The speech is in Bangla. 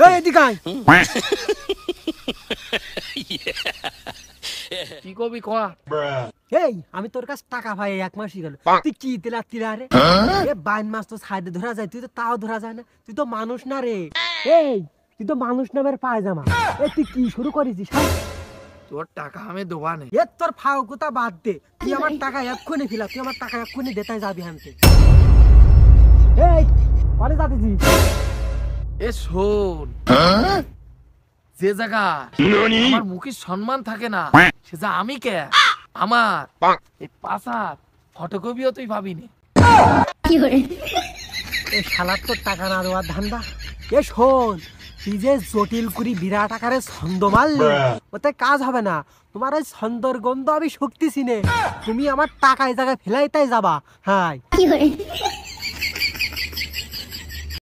এই এদিকে আয়। কি কবি কয়া? এই আমি তোর কাছে টাকা পাই 1 মাসই গেল, তুই কি তিলা রে? এ বাইন মাছ তো সাইডে ধরা যায়, তুই তো তাও ধরা যায় না। তুই তো মানুষ না রে। এই তুই তো মানুষ নামের পায়জামা। এ তুই কি শুরু করেছিস? তোর টাকা আমি দেওয়া নেই। এ তোর ফাউকুতা বাদ দে, তুই আমার টাকা এক্ষুনি ফিলা, তুই আমার টাকা এক্ষুনি দেতাই যাবি হানতে। এই পরে যাতেছিস? এ শোন, যে জায়গা আমার মুখের সম্মান থাকে না সে যা আমি কে আমার এই পাশার ফটোকপিও তুই ভাবিনি। এই শালার তোর টাকা না দেওয়ার ধান্দা। এ শোন, তুই যে জটিল করি বিরাট আকারে ছন্দ মারলি, ওতে কাজ হবে না। তোমার ওই ছন্দর গন্ধ আমি শক্তি চিনে, তুমি আমার টাকা এই জায়গায় ফেলাইতাই যাবা। হাই